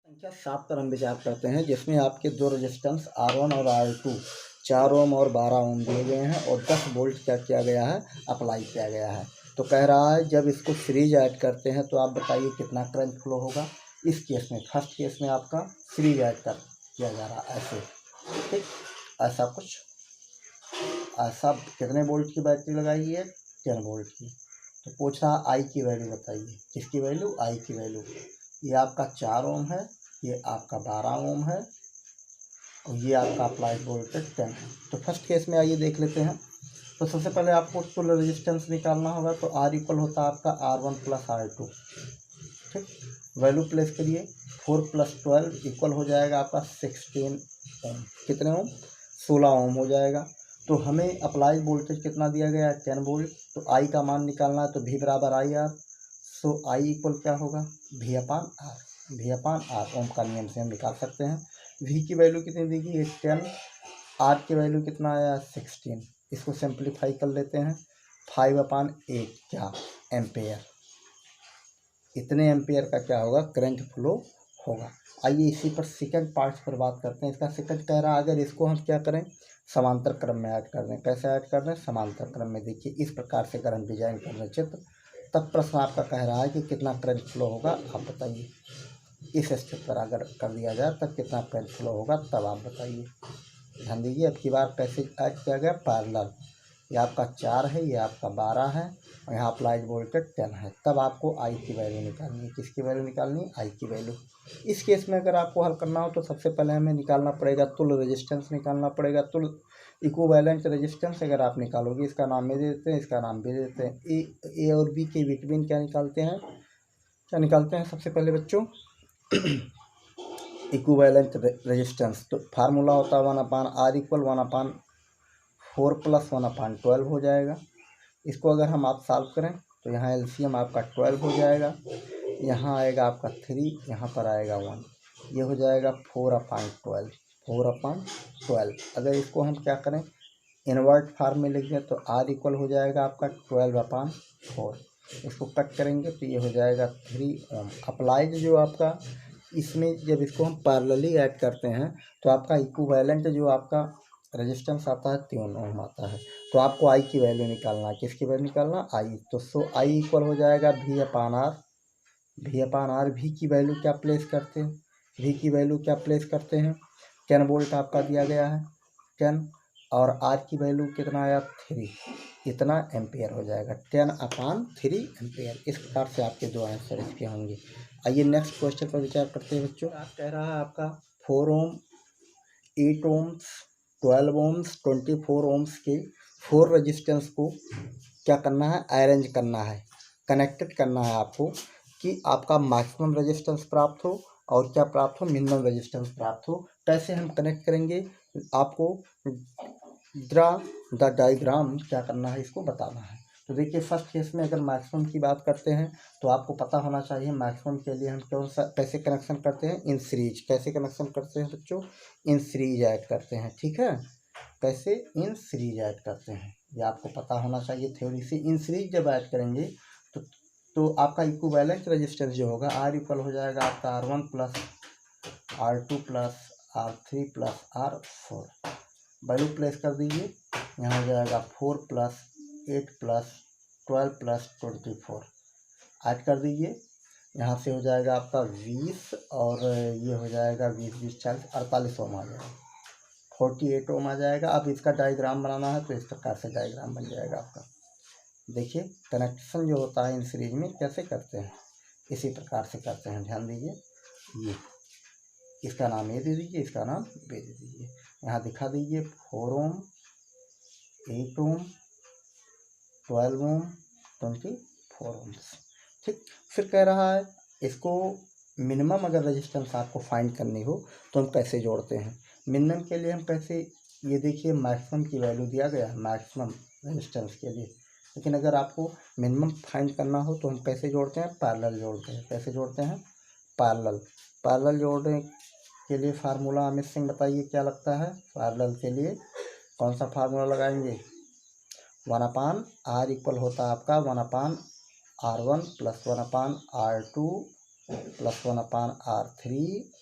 संख्या 7 पर हम विचार करते हैं, जिसमें आपके दो रेजिस्टेंस R1 और R2 4 ओम और 12 ओम दिए गए हैं और 10 वोल्ट क्या किया गया है, अप्लाई किया गया है। तो कह रहा है जब इसको सीरीज ऐड करते हैं तो आप बताइए कितना करंट फ्लो होगा। इस केस में, फर्स्ट केस में आपका सीरीज ऐड कर किया जा रहा है ऐसे, ठीक, ऐसा कुछ, ऐसा कितने वोल्ट की बैटरी लगाई है, 10 वोल्ट की। तो पूछ रहा आई की वैल्यू बताइए, किसकी वैल्यू, आई की वैल्यू। ये आपका 4 ओम है, ये आपका 12 ओम है और ये आपका अप्लाइड वोल्टेज 10 है। तो फर्स्ट केस में आइए देख लेते हैं। तो सबसे पहले आपको कुल रेजिस्टेंस निकालना होगा। तो R इक्वल होता है आपका R1 प्लस R2, ठीक। वैल्यू प्लेस करिए, 4 + 12 इक्वल हो जाएगा आपका 16 ओम। कितने ओम, 16 ओम हो जाएगा। तो हमें अप्लाइड वोल्टेज कितना दिया गया है, 10 वोल्ट। तो आई का मान निकालना है, तो V बराबर I R. So I equal क्या होगा, V/R। V/R ओम का नियम से हम निकाल सकते हैं। V की वैल्यू कितनी दी गई है, 10। R की वैल्यू कितना आया, 16। इसको सिंप्लीफाई कर लेते हैं, 5/8 क्या, एम्पेयर। इतने एम्पेयर का क्या होगा, करंट फ्लो होगा। आइए इसी पर सेकंड पार्ट पर बात करते हैं। इसका सेकंड कह रहा है अगर इसको हम क्या करें, समांतर क्रम में ऐड कर दें। कैसे ऐड कर दें, समांतर क्रम में। देखिए इस प्रकार से अगर हम डिजाइन कर दें चित्र, तब प्रश्न आपका कह रहा है कि कितना करंट फ्लो होगा, आप बताइए। इस स्टेप पर अगर कर दिया जाए तब कितना करंट फ्लो होगा, तब आप बताइए। ध्यान दीजिए, अब की बार पैसेज ऐड किया गया पैरेलल। ये आपका 4 है, ये आपका 12 है और यहाँ अप्लाइड वोल्टेज 10 है। तब आपको आई की वैल्यू निकालनी है। किसकी वैल्यू निकालनी है, आई की वैल्यू। इस केस में अगर आपको हल करना हो तो सबसे पहले हमें निकालना पड़ेगा तुल्य रेजिस्टेंस निकालना पड़ेगा। तुल्य इक्विवेलेंट रेजिस्टेंस अगर आप निकालोगे, इसका नाम ये दे देते हैं, इसका नाम भी दे देते हैं। ए और बी के बिटवीन क्या निकालते हैं, क्या निकालते हैं सबसे पहले बच्चों, इक्विवेलेंट रेजिस्टेंस। तो फार्मूला होता है 1/R इक्वल 1/4 + 1/12 हो जाएगा। इसको अगर हम आप सॉल्व करें तो यहाँ एलसीएम आपका 12 हो जाएगा, यहाँ आएगा आपका 3, यहाँ पर आएगा 1, ये हो जाएगा 4/12। 4/12 अगर इसको हम क्या करें, इन्वर्ट फार्म में लिख दें तो R इक्वल हो जाएगा आपका 12/4। इसको कट करेंगे तो ये हो जाएगा 3 ओम। अप्लाइड जो आपका इसमें जब इसको हम पैरेलली ऐड करते हैं तो आपका इक्विवेलेंट जो आपका रेजिस्टेंस आता है 3 ओम आता है। तो आपको आई की वैल्यू निकालना है। किसकी वैल्यू निकालना, आई। तो सो आई इक्वल हो जाएगा V/R। V/R, V की वैल्यू क्या प्लेस करते हैं, V की वैल्यू क्या प्लेस करते हैं, 10 वोल्ट आपका दिया गया है, 10, और R की वैल्यू कितना आया, 3। इतना एम्पेयर हो जाएगा, 10/3 एम्पेयर। इस प्रकार से आपके दो आंसर इसके होंगे। आइए नेक्स्ट क्वेश्चन पर विचार करते हैं बच्चों। आप कह रहा है आपका 4 ओम, 8 ओम्स, 12 ओम्स, 24 ओम्स के 4 रेजिस्टेंस को क्या करना है, अरेंज करना है, कनेक्टेड करना है आपको, कि आपका मैक्सिमम रेजिस्टेंस प्राप्त हो और क्या प्राप्त हो, मिनिमम रेजिस्टेंस प्राप्त हो। कैसे हम कनेक्ट करेंगे, आपको ड्रा द डायग्राम क्या करना है, इसको बताना है। तो देखिए फर्स्ट केस में अगर मैक्सिमम की बात करते हैं तो आपको पता होना चाहिए मैक्सिमम के लिए हम कौन सा कैसे कनेक्शन करते हैं, इन सीरीज। कैसे कनेक्शन करते हैं बच्चों, इन सीरीज ऐड करते हैं, ठीक है। कैसे, इन सीरीज ऐड करते हैं, ये आपको पता होना चाहिए थ्योरी से। इन सीरीज जब ऐड करेंगे तो आपका इक्विवेलेंट रेजिस्टेंस जो होगा R इक्वल हो जाएगा आपका R1 + R2 + R3 + R4। Value place कर दीजिए, यहाँ हो जाएगा 4 + 8 + 12 + 24। ऐड कर दीजिए, यहाँ से हो जाएगा आपका 20 और ये हो जाएगा 20 20 40 48 ओम आ जाएगा, 48 ओम आ जाएगा। अब इसका डायग्राम बनाना है तो इस प्रकार से डायग्राम बन जाएगा आपका। देखिए कनेक्शन जो होता है इन सीरीज में कैसे करते हैं, इसी प्रकार से करते हैं, ध्यान दीजिए। ये इसका नाम ये दे दीजिए, इसका नाम ये दे दीजिए, यहाँ दिखा दीजिए 4 ओम, 8 ओम, 12 ओम, 24 ओम, ठीक। फिर कह रहा है इसको मिनिमम अगर रेजिस्टेंस आपको फाइंड करनी हो तो हम कैसे जोड़ते हैं। मिनिमम के लिए हम कैसे, ये देखिए मैक्सिमम की वैल्यू दिया गया है मैक्सिमम रेजिस्टेंस के लिए, लेकिन अगर आपको मिनिमम फाइंड करना हो तो हम कैसे जोड़ते हैं, पैरेलल जोड़ते हैं। कैसे जोड़ते हैं, पैरेलल। पैरेलल जोड़ने के लिए फार्मूला अमित सिंह बताइए क्या लगता है, पैरेलल के लिए कौन सा फार्मूला लगाएंगे। 1/R इक्वल होता है आपका 1/R1 + 1/R2 + 1/R3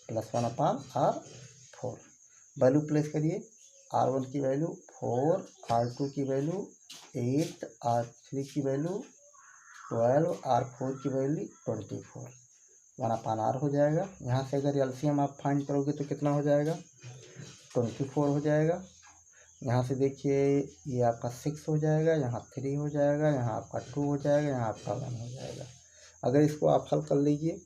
plus 1/R4। Value place करिए, R1 की वैल्यू 4, R2 की वैल्यू 8, R3 की वैल्यू 12, R4 की वैल्यू 24, 1/R हो जाएगा। यहाँ से अगर एलसीएम आप फाइंड करोगे तो कितना हो जाएगा, 24 हो जाएगा। यहाँ से देखिए ये आपका 6 हो जाएगा, यहाँ 3 हो जाएगा, यहाँ आपका 2 हो जाएगा, यहाँ आपका 1 हो जाएगा। अगर इसको आप हल कर लीजिए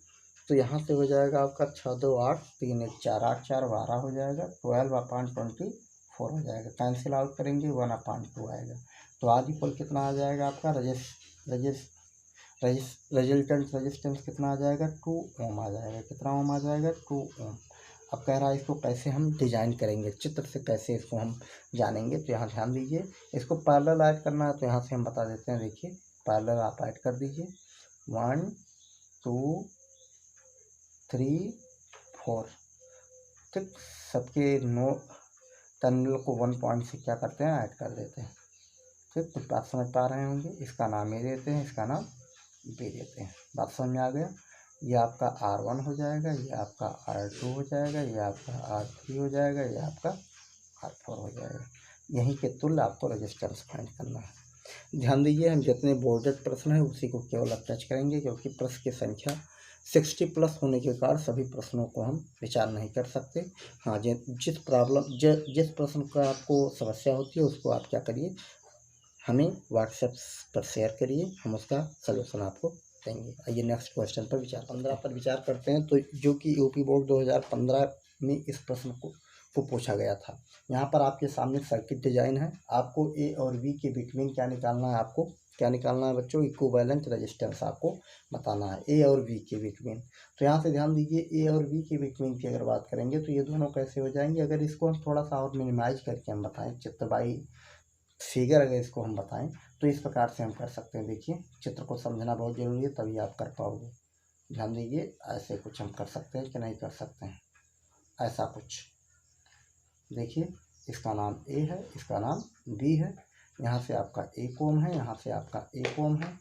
तो यहाँ से हो जाएगा आपका 6 2 8, 3 1 4, 8 4 12 हो जाएगा, 12/24 हो जाएगा। कैंसिल आउट करेंगे 1/2 आएगा। तो आज इक्वल कितना आ जाएगा आपका रिजल्टेंट रेजिस्टेंस कितना आ जाएगा, 2 ओम आ जाएगा। कितना ओम आ जाएगा, 2 ओम। अब कह रहा है इसको कैसे हम डिजाइन करेंगे, चित्र से कैसे इसको हम जानेंगे। तो यहाँ ध्यान दीजिए, इसको पैरेलल ऐड करना है तो यहाँ से हम बता देते हैं। देखिए पैरेलल आप ऐड कर दीजिए, 1 2 3 4। ठीक, सबके नो टर्मिनल को 1 पॉइंट से क्या करते हैं, ऐड कर देते हैं। ठीक, कुछ बात समझ पा रहे होंगे। इसका नाम ए देते हैं, इसका नाम बी देते हैं। बात समझ में आ गया। ये आपका R1 हो जाएगा, ये आपका R2 हो जाएगा, ये आपका R3 हो जाएगा, ये आपका R4 हो जाएगा। यहीं के तुल्य आपको रेजिस्टेंस फाइंड करना है। ध्यान दीजिए, हम जितने बोर्डेड प्रश्न है उसी को केवल अब टच करेंगे, क्योंकि प्रश्न की संख्या 60+ होने के कारण सभी प्रश्नों को हम विचार नहीं कर सकते। हाँ, जिस प्रश्न का आपको समस्या होती है उसको आप क्या करिए, हमें व्हाट्सएप पर शेयर करिए, हम उसका सलूशन आपको देंगे। आइए नेक्स्ट क्वेश्चन पर विचार 15 पर विचार करते हैं। तो जो कि यूपी बोर्ड 2015 में इस प्रश्न को पूछा गया था। यहाँ पर आपके सामने सर्किट डिजाइन है, आपको ए और बी के बिटवीन क्या निकालना है, आपको क्या निकालना है बच्चों, इक्विवेलेंट रेजिस्टेंस आपको बताना है ए और बी के बिटवीन। तो यहाँ से ध्यान दीजिए, ए और बी के बिटवीन की अगर बात करेंगे तो ये दोनों कैसे हो जाएंगे। अगर इसको हम थोड़ा सा और मिनिमाइज करके हम बताएं, चित्र बाई फिगर अगर इसको हम बताएं तो इस प्रकार से हम कर सकते हैं। देखिए, चित्र को समझना बहुत ज़रूरी है, तभी आप कर पाओगे। ध्यान दीजिए, ऐसे कुछ हम कर सकते हैं कि नहीं कर सकते हैं, ऐसा कुछ। देखिए, इसका नाम ए है, इसका नाम बी है, यहाँ से आपका 1 ओम है, यहाँ से आपका 1 ओम है,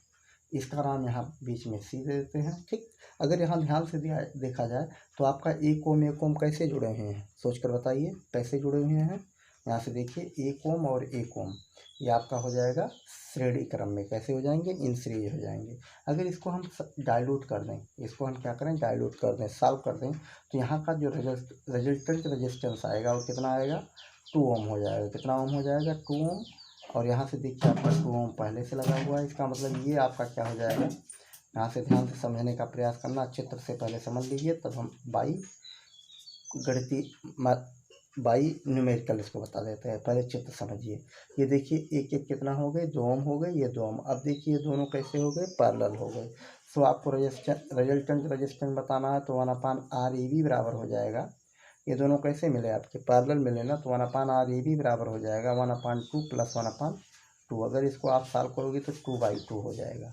इसका नाम यहाँ बीच में सी दे देते हैं। ठीक, अगर यहाँ ध्यान से देखा जाए तो आपका 1 ओम कैसे जुड़े हुए हैं, सोच कर बताइए कैसे जुड़े हुए हैं। यहाँ से देखिए 1 ओम और 1 ओम ये आपका हो जाएगा श्रेणी क्रम में, कैसे हो जाएंगे, इन सीरीज हो जाएंगे। अगर इसको हम डाइल्यूट कर दें, इसको हम क्या करें, डाइल्यूट कर दें, सॉल्व कर दें, तो यहाँ का जो रिजल्टेंट रेजिस्टेंस आएगा वो कितना आएगा, 2 ओम हो जाएगा। कितना ओम हो जाएगा, 2 ओम। और यहाँ से देखिए आपका 2 ओम पहले से लगा हुआ है, इसका मतलब ये आपका क्या हो जाएगा। यहाँ से ध्यान से समझने का प्रयास करना, चित्र से पहले समझ लीजिए, तब हम बाई न्यूमेरिकल इसको बता देते हैं। पहले चित्र समझिए। ये देखिए एक एक कितना हो गए, 2 ओम हो गए, ये 2 ओम। अब देखिए ये दोनों कैसे हो गए, पैरेलल हो गए। सो आपको रिजल्टेंट रेजिस्टेंस बताना है तो 1/RAB बराबर हो जाएगा। ये दोनों कैसे मिले, आपके पैरेलल मिले ना, तो 1/RAB बराबर हो जाएगा 1/2 + 1/2। अगर इसको आप सॉल्व करोगे तो 2/2 हो जाएगा।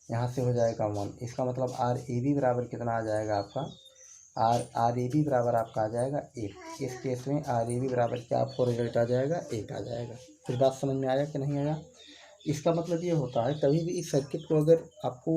यहाँ से हो जाएगा 1। इसका मतलब RAB बराबर कितना आ जाएगा आपका, RAB बराबर आपका आ जाएगा 1। इस केस में RAB बराबर क्या आपको रिजल्ट आ जाएगा, 1 आ जाएगा। फिर बात समझ में आया कि नहीं आया। इसका मतलब ये होता है, कभी भी इस सर्किट को अगर आपको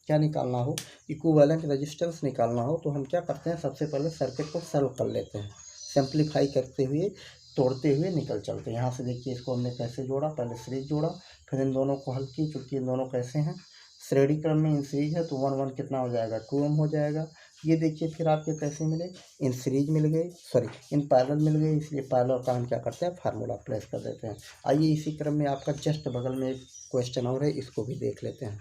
क्या निकालना हो, इक्विवेलेंट रेजिस्टेंस निकालना हो, तो हम क्या करते हैं, सबसे पहले सर्किट को सॉल्व कर लेते हैं, सिंप्लीफाई करते हुए, तोड़ते हुए निकल चलते हैं। यहाँ से देखिए इसको हमने कैसे जोड़ा, पहले सीरीज जोड़ा, फिर इन दोनों को हल की। चूँकि इन दोनों कैसे हैं, श्रेणी क्रम में इन सीरीज है, तो 1 1 कितना हो जाएगा, 2 ओम हो जाएगा। ये देखिए फिर आपके कैसे मिले, इन सीरीज मिल गए, सॉरी इन पैरेलल मिल गए, इसलिए पैरेलल का हम क्या करते हैं, फार्मूला प्लेस कर देते हैं। आइए इसी क्रम में आपका जस्ट बगल में एक क्वेश्चन और है, इसको भी देख लेते हैं।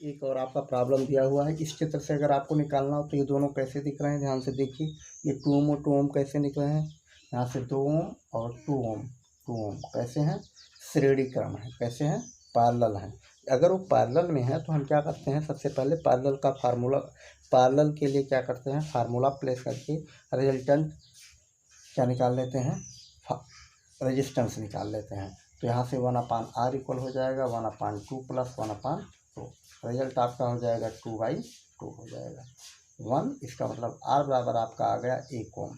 एक और आपका प्रॉब्लम दिया हुआ है, इस चित्र से अगर आपको निकालना हो तो ये दोनों कैसे दिख रहे हैं, ध्यान से देखिए। ये 2 ओम और 2 ओम कैसे निकल रहे हैं, यहाँ से 2 ओम और 2 ओम कैसे हैं, श्रेणी क्रम है, कैसे हैं, पैरेलल हैं। अगर वो पैरेलल में है तो हम क्या करते हैं, सबसे पहले पैरेलल का फार्मूला, पैरेलल के लिए क्या करते हैं, फार्मूला प्लेस करके रिजल्टेंट क्या निकाल लेते हैं, रेजिस्टेंस निकाल लेते हैं। तो यहाँ से 1/R इक्वल हो जाएगा 1/2 + 1/2। रिजल्ट आपका हो जाएगा 2/2 हो जाएगा 1। इसका मतलब R बराबर आपका आ गया 1 ओम।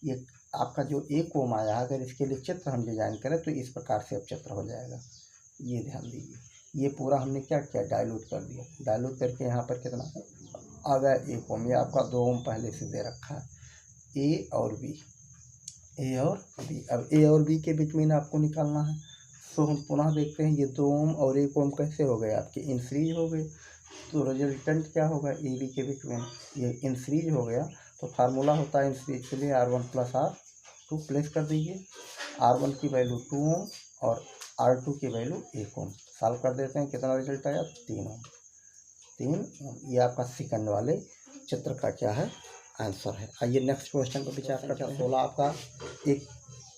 ये आपका जो 1 ओम आया, अगर इसके लिए चित्र हम डिजाइन करें तो इस प्रकार से अब चित्र हो जाएगा। ये ध्यान दीजिए, ये पूरा हमने क्या किया, डाइल्यूट कर दिया। डाइल्यूट करके यहाँ पर कितना आ गया, 1 ओम। ये आपका 2 ओम पहले से दे रखा है। ए और बी, ए और बी। अब ए और बी के बिटवीन आपको निकालना है, तो हम पुनः देखते हैं ये 2 ओम और 1 ओम कैसे हो गए आपके इन सीरीज हो गए। तो रिजल्टेंट क्या होगा ए बी के बिटवीन, ये इन सीरीज हो गया। तो फार्मूला होता है इन सीरीज के लिए R1 + R2 प्लेस कर दीजिए। R1 की वैल्यू 2 ओम और R2 की वैल्यू 1 ओम। सॉल्व कर देते हैं, कितना रिजल्ट आया 3 ओम, 3 ओम। ये आपका सेकंड वाले चित्र का क्या है आंसर है। आइए नेक्स्ट क्वेश्चन पर विचार करते हैं। 16 आपका एक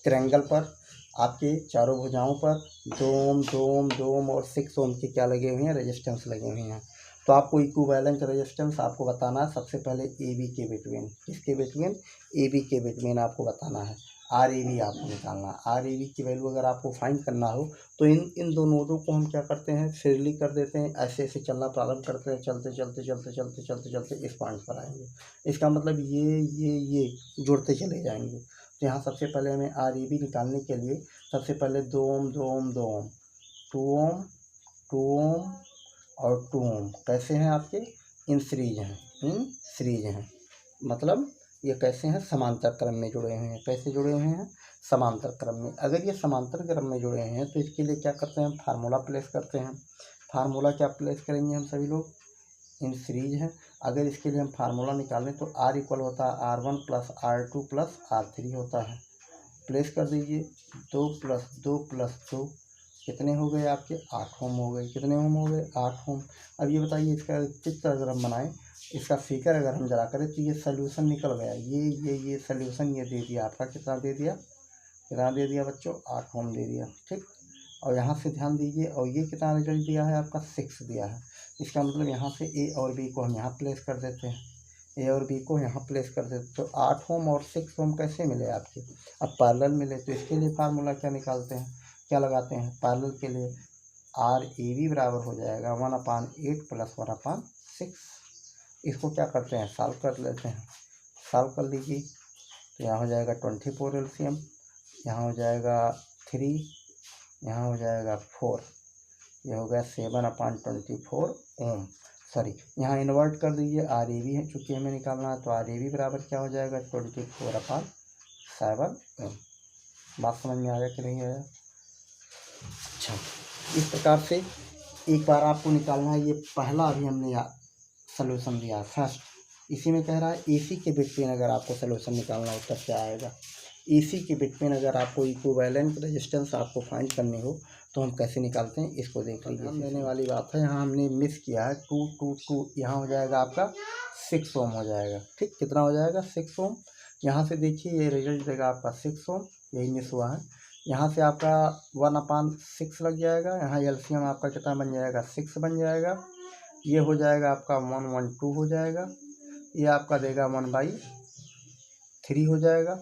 ट्रायंगल पर आपके चारों भुजाओं पर 2 ओम 2 ओम 2 ओम और 6 ओम के क्या लगे हुए हैं, रेजिस्टेंस लगे हुए हैं। तो आपको इक्विवेलेंट रेजिस्टेंस आपको बताना है सबसे पहले ए बी के बिटवीन, किसके बिटवीन, ए बी के बिटवीन आपको बताना है। आर ए बी आपको निकालना है। आर ए बी की वैल्यू अगर आपको फाइंड करना हो तो इन दो नोडों को हम क्या करते हैं, फ्रीली कर देते हैं, ऐसे ऐसे चलना प्रारंभ करते हैं, चलते चलते चलते चलते चलते चलते इस पॉइंट पर आएंगे। इसका मतलब ये जुड़ते चले जाएंगे। तो यहाँ सबसे पहले हमें आर ए बी निकालने के लिए सबसे पहले 2 ओम 2 ओम 2 ओम 2 ओम 2 ओम और 2 ओम कैसे हैं आपके इन सीरीज हैं, इन सीरीज हैं, मतलब ये कैसे हैं, समांतर क्रम में जुड़े हुए हैं। कैसे जुड़े हुए हैं, समांतर क्रम में। अगर ये समांतर क्रम में जुड़े हैं तो इसके लिए क्या करते हैं, हम फार्मूला प्लेस करते हैं। फार्मूला क्या प्लेस करेंगे हम सभी लोग, इन सीरीज हैं। अगर इसके लिए हम फार्मूला निकालें तो R इक्वल होता है R1 + R2 + R3 होता है। प्लेस कर दीजिए, 2 + 2 + 2 कितने हो गए आपके 8 ओम हो गए। कितने ओम हो गए 8 ओम। अब ये बताइए इसका चित्र अगर हम बनाएं, इसका फिगर अगर हम जरा करें तो ये सोल्यूशन निकल गया। ये सोल्यूशन ये दे दिया आपका, कितना दे दिया, कितना दे दिया बच्चों 8 ओम दे दिया, ठीक। और यहाँ से ध्यान दीजिए, और ये कितना रिजल्ट दिया है आपका 6 दिया है। इसका मतलब यहाँ से ए और बी को हम यहाँ प्लेस कर देते हैं, ए और बी को यहाँ प्लेस कर देते। तो 8 ओम और 6 ओम कैसे मिले आपके, अब पैरेलल मिले। तो इसके लिए फार्मूला क्या निकालते हैं, क्या लगाते हैं पैरेलल के लिए, आर ए बी बराबर हो जाएगा 1/8 + 1/6। इसको क्या करते हैं, सॉल्व कर लेते हैं। सॉल्व कर लीजिए तो यहाँ हो जाएगा 24 एलसीएम, यहाँ हो जाएगा 3, यहाँ हो जाएगा 4, ये हो गया 7/24 ओम। सॉरी, यहाँ इन्वर्ट कर दीजिए, आर ए बी है चूँकि हमें निकालना है, तो आर ए बी बराबर क्या हो जाएगा 24/7 ओम। बात समझ में आया कि नहीं आया। अच्छा, इस प्रकार से एक बार आपको निकालना है। ये पहला अभी हमने सलूशन दिया फर्स्ट, इसी में कह रहा है एसी के बिटवीन अगर आपको सलूशन निकालना हो तब क्या आएगा। एसी के बिटवीन अगर आपको इक्विवेलेंट रेजिस्टेंस आपको फाइंड करनी हो तो हम कैसे निकालते हैं, इसको देख लीजिए। ध्यान देने वाली बात है, यहाँ हमने मिस किया है 2 2 2, यहाँ हो जाएगा आपका 6 ओम हो जाएगा, ठीक। कितना हो जाएगा 6 ओम। यहाँ से देखिए ये रिजल्ट देगा आपका 6 ओम, यही मिस हुआ है। यहाँ से आपका 1/6 लग जाएगा, यहाँ एलसीएम आपका कितना बन जाएगा 6 बन जाएगा। ये हो जाएगा आपका 112 हो जाएगा, ये आपका देगा 1/3 हो जाएगा,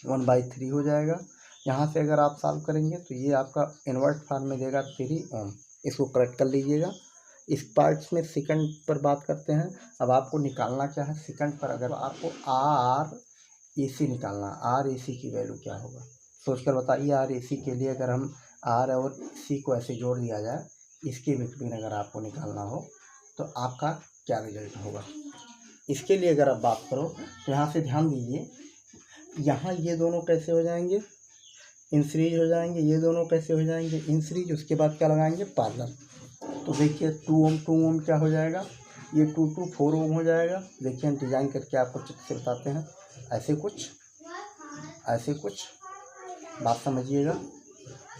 1/3 हो जाएगा। यहाँ से अगर आप सॉल्व करेंगे तो ये आपका इन्वर्ट फॉर्म में देगा 3 ओम। इसको करेक्ट कर लीजिएगा। इस पार्ट्स में सेकंड पर बात करते हैं। अब आपको निकालना क्या है सेकंड पर, अगर आपको आर ए सी निकालना, आर ए सी की वैल्यू क्या होगा सोचकर बताइए। आर ए सी के लिए अगर हम आर और सी को ऐसे जोड़ दिया जाए, इसके बिटवीन अगर आपको निकालना हो तो आपका क्या रिजल्ट होगा। इसके लिए अगर आप बात करो तो यहाँ से ध्यान दीजिए, यहाँ ये दोनों कैसे हो जाएंगे इन सीरीज हो जाएंगे, ये दोनों कैसे हो जाएंगे इन सीरीज। उसके बाद क्या लगाएंगे पैरेलल। तो देखिए 2 ओम क्या हो जाएगा, ये 2 2 4 ओम हो जाएगा। देखिए हम डिज़ाइन करके आपको चित्र से बताते हैं, ऐसे कुछ बात समझिएगा।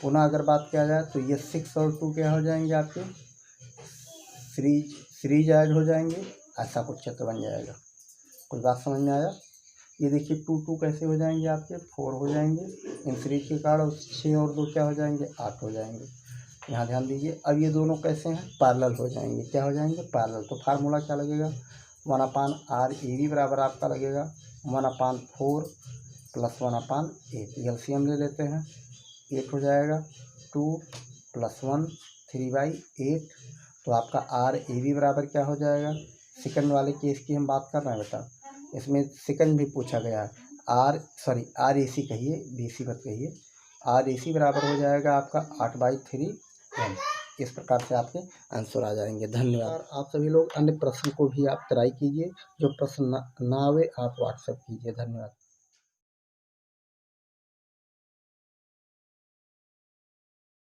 पुनः अगर बात किया जाए तो ये 6 और 2 क्या हो जाएंगे आपके सीरीज ऐड हो जाएंगे, ऐसा कुछ चित्र बन जाएगा। कोई बात समझ में आया। ये देखिए 2 2 कैसे हो जाएंगे आपके 4 हो जाएंगे इन सीरीज के कारण, 6 और 2 क्या हो जाएंगे 8 हो जाएंगे। यहाँ ध्यान दीजिए, अब ये दोनों कैसे हैं पैरेलल हो जाएंगे, क्या हो जाएंगे पैरेलल। तो फार्मूला क्या लगेगा 1/R ए बी बराबर आपका लगेगा 1/4 + 1/8। एलसीएम ले लेते हैं, 8 हो जाएगा, 2 + 1 3/8। तो आपका आर ए बी बराबर क्या हो जाएगा, सेकंड वाले केस की हम बात कर रहे हैं बेटा, इसमें सेकंड भी पूछा गया है। आर ए सी कहिए, बी सी मत कहिए। आर ए सी बराबर हो जाएगा आपका 8/3 ओम। इस प्रकार से आपके आंसर आ जाएंगे। धन्यवाद। आप सभी लोग अन्य प्रश्न को भी आप ट्राई कीजिए, जो प्रश्न ना आवे आप व्हाट्सएप कीजिए। धन्यवाद।